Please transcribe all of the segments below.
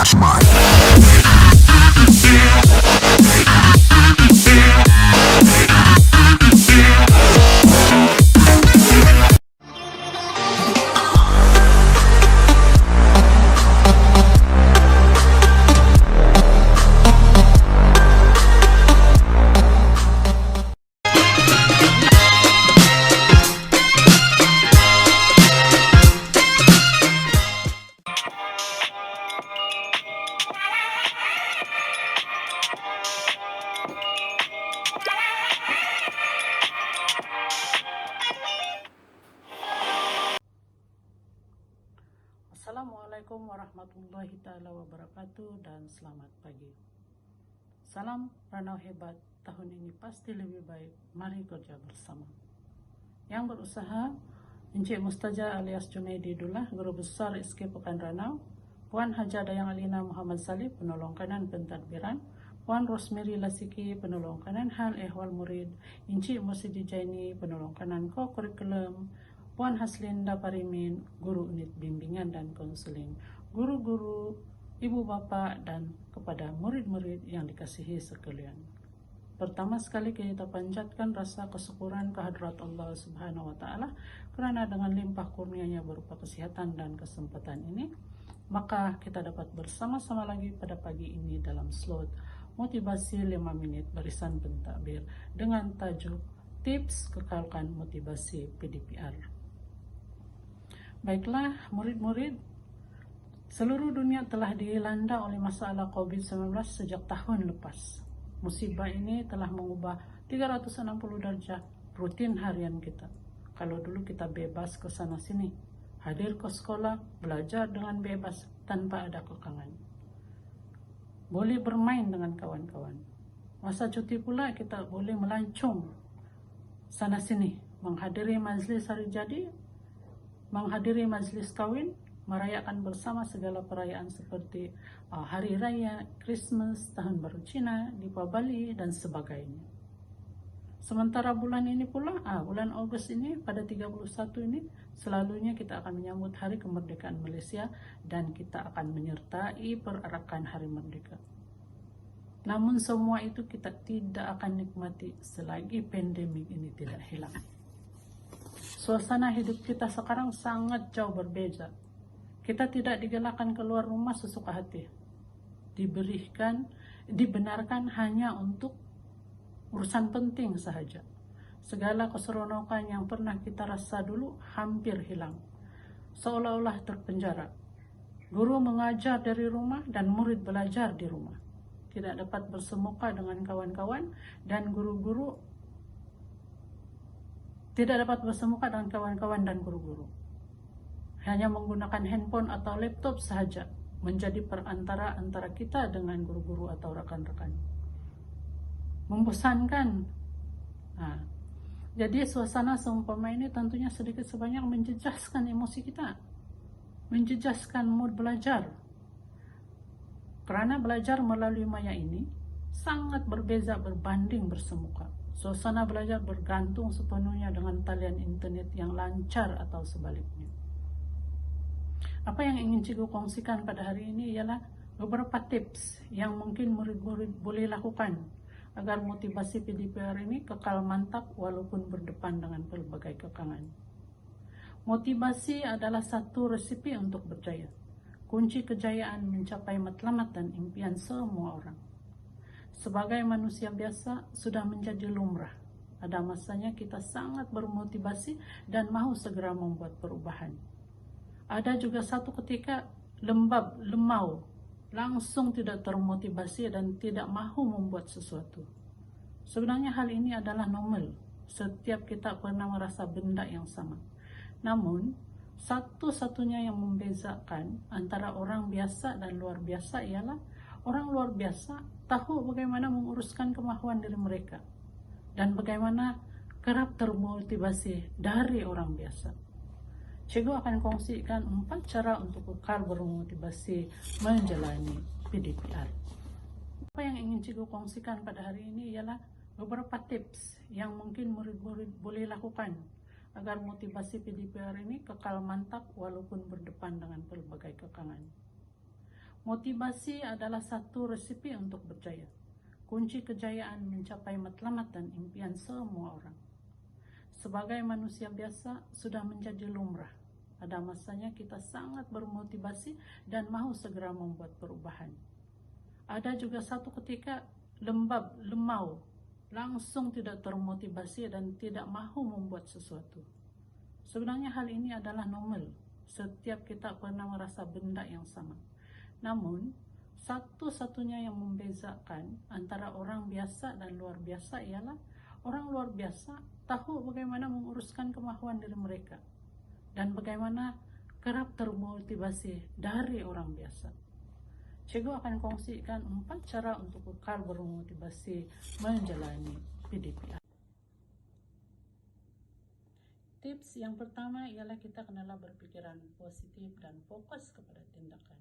Flashback. Assalamualaikum warahmatullahi ta'ala wabarakatuh dan selamat pagi. Salam Ranau hebat, tahun ini pasti lebih baik, mari kerja bersama. Yang berusaha, Encik Mustaja alias Junaidi Dullah, Guru Besar SK Pekan Ranau, Puan Haja Dayang Alina Muhammad Salib, Penolong Kanan Pentadbiran, Puan Rosmeri Lasiki, Penolong Kanan Hal Ehwal Murid, Encik Mursidi Jaini, Penolong Kanan Ko-Kurikulum, Puan Haslinda Parimin, Guru Unit Bimbingan dan Konseling, guru-guru, ibu bapak, dan kepada murid-murid yang dikasihi sekalian. Pertama sekali kita panjatkan rasa kesyukuran kehadrat Allah Subhanahu wa Ta'ala kerana dengan limpah kurnia-Nya berupa kesehatan dan kesempatan ini, maka kita dapat bersama-sama lagi pada pagi ini dalam slot motivasi 5 menit barisan pentakbir dengan tajuk tips kekalkan motivasi PDPR. Baiklah murid-murid, seluruh dunia telah dilanda oleh masalah COVID-19 sejak tahun lepas. Musibah ini telah mengubah 360 derajat rutin harian kita. Kalau dulu kita bebas ke sana sini, hadir ke sekolah, belajar dengan bebas tanpa ada kekangan. Boleh bermain dengan kawan-kawan. Masa cuti pula kita boleh melancong sana sini, menghadiri majlis hari jadi, menghadiri majlis kawin, merayakan bersama segala perayaan seperti Hari Raya, Christmas, Tahun Baru Cina, Deepavali, dan sebagainya. Sementara bulan ini pula, bulan Ogos ini, pada 31 ini, selalunya kita akan menyambut Hari Kemerdekaan Malaysia dan kita akan menyertai perarakan Hari Merdeka. Namun semua itu kita tidak akan nikmati selagi pandemik ini tidak hilang. Suasana hidup kita sekarang sangat jauh berbeza. Kita tidak digalakkan keluar rumah sesuka hati. Dibenarkan hanya untuk urusan penting sahaja. Segala keseronokan yang pernah kita rasa dulu hampir hilang. Seolah-olah terpenjara. Guru mengajar dari rumah dan murid belajar di rumah. Tidak dapat bersemuka dengan kawan-kawan dan guru-guru tidak dapat bersemuka dengan kawan-kawan dan guru-guru. Hanya menggunakan handphone atau laptop sahaja menjadi perantara antara kita dengan guru-guru atau rekan-rekan. Membosankan. Jadi suasana seumpama ini tentunya sedikit sebanyak menjejaskan emosi kita, menjejaskan mood belajar. Kerana belajar melalui maya ini sangat berbeza berbanding bersemuka. Suasana belajar bergantung sepenuhnya dengan talian internet yang lancar atau sebaliknya. Apa yang ingin cikgu kongsikan pada hari ini ialah beberapa tips yang mungkin murid-murid boleh lakukan agar motivasi PDPR ini kekal mantap walaupun berdepan dengan pelbagai kekangan. Motivasi adalah satu resipi untuk berjaya. Kunci kejayaan mencapai matlamat dan impian semua orang. Sebagai manusia biasa sudah menjadi lumrah. Ada masanya kita sangat bermotivasi dan mahu segera membuat perubahan. Ada juga satu ketika lemau, langsung tidak termotivasi dan tidak mahu membuat sesuatu. Sebenarnya hal ini adalah normal. Setiap kita pernah merasa benda yang sama. Namun, satu-satunya yang membezakan antara orang biasa dan luar biasa ialah orang luar biasa tahu bagaimana menguruskan kemahuan diri mereka dan bagaimana kerap termotivasi dari orang biasa. Cikgu akan kongsikan 4 cara untuk kekal bermotivasi menjalani PDPR. Apa yang ingin cikgu kongsikan pada hari ini ialah beberapa tips yang mungkin murid-murid boleh lakukan agar motivasi PDPR ini kekal mantap walaupun berdepan dengan pelbagai kekangan. Motivasi adalah satu resepi untuk berjaya. Kunci kejayaan mencapai matlamat dan impian semua orang. Sebagai manusia biasa, sudah menjadi lumrah. Pada masanya kita sangat bermotivasi dan mau segera membuat perubahan. Ada juga satu ketika lembab, lemau, langsung tidak termotivasi dan tidak mahu membuat sesuatu. Sebenarnya hal ini adalah normal. Setiap kita pernah merasa benda yang sama. Namun, satu-satunya yang membezakan antara orang biasa dan luar biasa ialah orang luar biasa tahu bagaimana menguruskan kemahuan diri mereka dan bagaimana kerap termotivasi dari orang biasa. Cikgu akan kongsikan 4 cara untuk kekal bermotivasi menjalani PDPR. Tips yang pertama ialah kita kenalah berpikiran positif dan fokus kepada tindakan.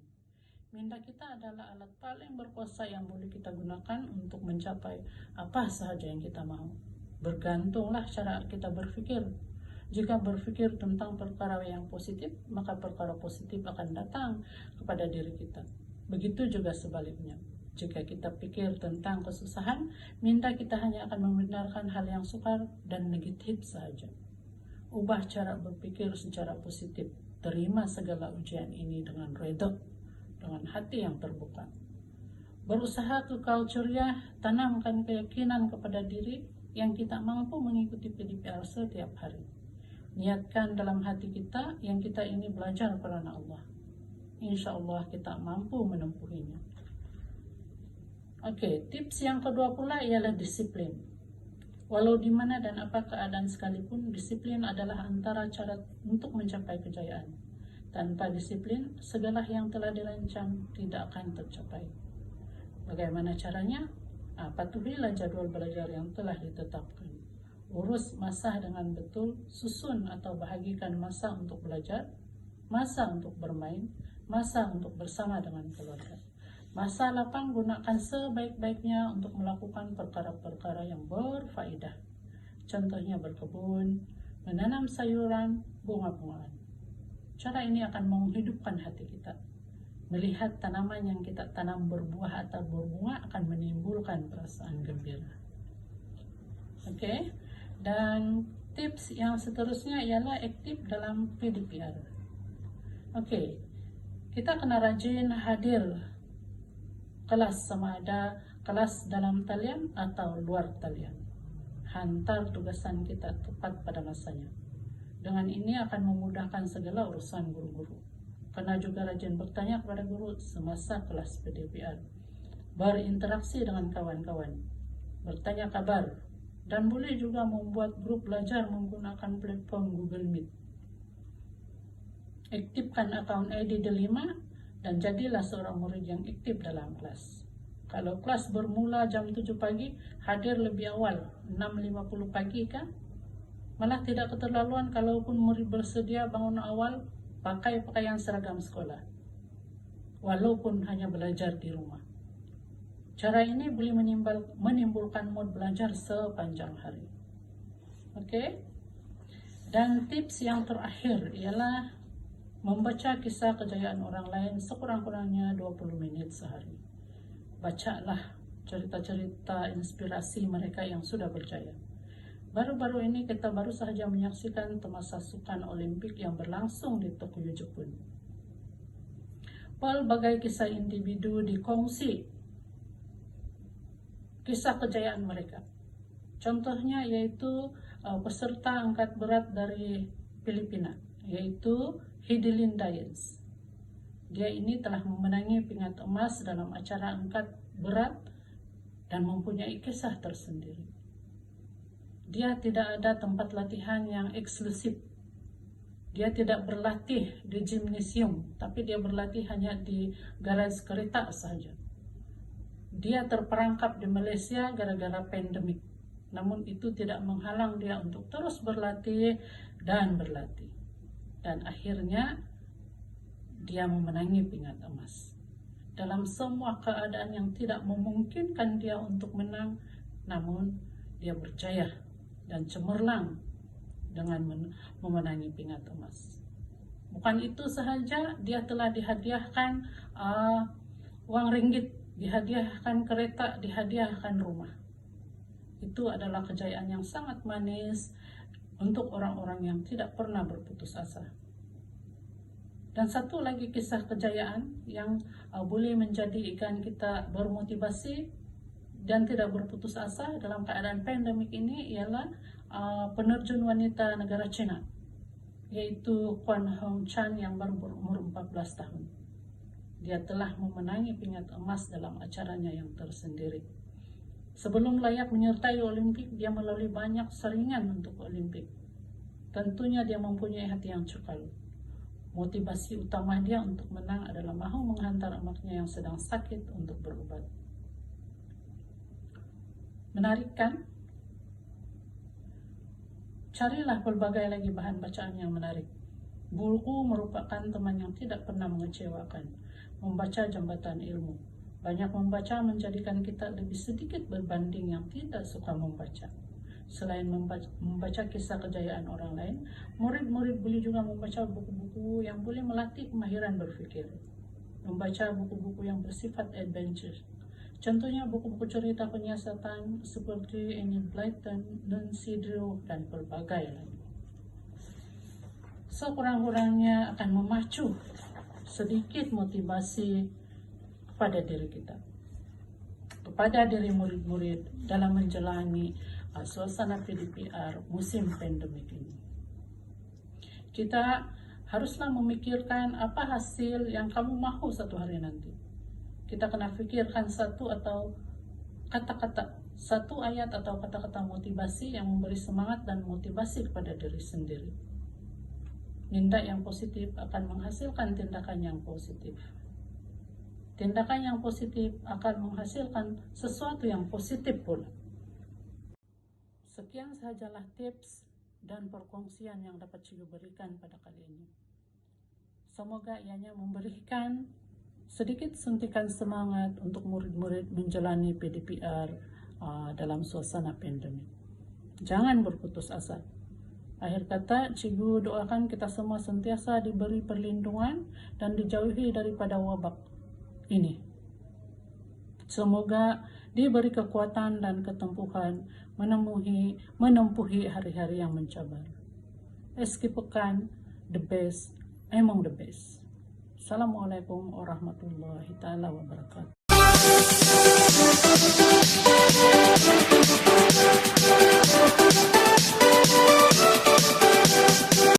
Minda kita adalah alat paling berkuasa yang boleh kita gunakan untuk mencapai apa sahaja yang kita mau. Bergantunglah cara kita berpikir. Jika berpikir tentang perkara yang positif, maka perkara positif akan datang kepada diri kita. Begitu juga sebaliknya. Jika kita pikir tentang kesusahan, minda kita hanya akan membenarkan hal yang sukar dan negatif saja. Ubah cara berpikir secara positif. Terima segala ujian ini dengan redha, dengan hati yang terbuka. Berusaha kekal ceria, tanamkan keyakinan kepada diri yang kita mampu mengikuti PDPR setiap hari. Niatkan dalam hati kita yang kita ini belajar karena Allah. Insya Allah kita mampu menempuhinya. Oke, tips yang kedua pula ialah disiplin. Walau di mana dan apa keadaan sekalipun, disiplin adalah antara cara untuk mencapai kejayaan. Tanpa disiplin, segala yang telah dirancang tidak akan tercapai. Bagaimana caranya? Patuhilah jadwal belajar yang telah ditetapkan. Urus masa dengan betul, susun atau bahagikan masa untuk belajar, masa untuk bermain, masa untuk bersama dengan keluarga. Masa lapang gunakan sebaik-baiknya untuk melakukan perkara-perkara yang berfaedah. Contohnya berkebun, menanam sayuran, bunga-bungaan. Cara ini akan menghidupkan hati kita. Melihat tanaman yang kita tanam berbuah atau berbunga akan menimbulkan perasaan gembira. Oke, dan tips yang seterusnya ialah aktif dalam PDPR. Oke, kita kena rajin hadir kelas, sama ada kelas dalam talian atau luar talian. Hantar tugasan kita tepat pada masanya. Dengan ini akan memudahkan segala urusan guru-guru. Kena juga rajin bertanya kepada guru semasa kelas PDPR. Berinteraksi dengan kawan-kawan. Bertanya kabar. Dan boleh juga membuat grup belajar menggunakan platform Google Meet. Aktifkan akaun ID D5 dan jadilah seorang murid yang aktif dalam kelas. Kalau kelas bermula jam 7 pagi, hadir lebih awal, 6.50 pagi kan? Malah tidak keterlaluan kalaupun murid bersedia bangun awal, pakai pakaian seragam sekolah. Walaupun hanya belajar di rumah. Cara ini boleh menimbulkan mood belajar sepanjang hari. Oke? Dan tips yang terakhir ialah membaca kisah kejayaan orang lain sekurang-kurangnya 20 menit sehari. Bacalah cerita-cerita inspirasi mereka yang sudah berjaya. Baru-baru ini kita baru saja menyaksikan temasukan Olimpik yang berlangsung di Tokyo, Jepun. Pelbagai kisah individu dikongsi kisah kejayaan mereka. Contohnya yaitu peserta angkat berat dari Filipina, yaitu Hidilyn Dayens. Dia ini telah memenangi pingat emas dalam acara angkat berat dan mempunyai kisah tersendiri. Dia tidak ada tempat latihan yang eksklusif. Dia tidak berlatih di gimnasium, tapi dia berlatih hanya di garasi kereta saja. Dia terperangkap di Malaysia gara-gara pandemik. Namun itu tidak menghalang dia untuk terus berlatih dan berlatih. Dan akhirnya dia memenangi pingat emas. Dalam semua keadaan yang tidak memungkinkan dia untuk menang, namun dia berjaya dan cemerlang dengan memenangi pingat emas. Bukan itu sahaja, dia telah dihadiahkan uang ringgit, dihadiahkan kereta, dihadiahkan rumah. Itu adalah kejayaan yang sangat manis untuk orang-orang yang tidak pernah berputus asa. Dan satu lagi kisah kejayaan yang boleh menjadikan kita bermotivasi dan tidak berputus asa dalam keadaan pandemik ini ialah penerjun wanita negara China, yaitu Kuan Hong Chan yang baru berumur 14 tahun. Dia telah memenangi pingat emas dalam acaranya yang tersendiri. Sebelum layak menyertai Olimpik, dia melalui banyak saringan untuk Olimpik. Tentunya dia mempunyai hati yang cekal. Motivasi utama dia untuk menang adalah mahu menghantar anaknya yang sedang sakit untuk berobat. Menarik kan? Carilah pelbagai lagi bahan bacaan yang menarik. Buku merupakan teman yang tidak pernah mengecewakan. Membaca jambatan ilmu. Banyak membaca menjadikan kita lebih sedikit berbanding yang tidak suka membaca. Selain membaca kisah kejayaan orang lain, murid-murid boleh juga membaca buku-buku yang boleh melatih kemahiran berpikir. Membaca buku-buku yang bersifat adventure. Contohnya buku-buku cerita penyiasatan seperti Enid Blyton, Nancy Drew, dan pelbagai lain. Sekurang-kurangnya akan memacu sedikit motivasi kepada diri kita, kepada diri murid-murid dalam menjalani suasana PDPR musim pandemik ini. Kita haruslah memikirkan apa hasil yang kamu mahu satu hari nanti. Kita kena pikirkan satu ayat atau kata-kata motivasi yang memberi semangat dan motivasi kepada diri sendiri. Tindak yang positif akan menghasilkan tindakan yang positif. Tindakan yang positif akan menghasilkan sesuatu yang positif pula. Sekian sajalah tips dan perkongsian yang dapat Cikgu berikan pada kali ini. Semoga ianya memberikan sedikit suntikan semangat untuk murid-murid menjalani PDPR dalam suasana pandemi. Jangan berputus asa. Akhir kata, Cikgu doakan kita semua sentiasa diberi perlindungan dan dijauhi daripada wabak ini. Semoga diberi kekuatan dan ketempuhan menempuhi hari-hari yang mencabar. Eski pekan, the best among the best. Assalamualaikum warahmatullahi taala wabarakatuh.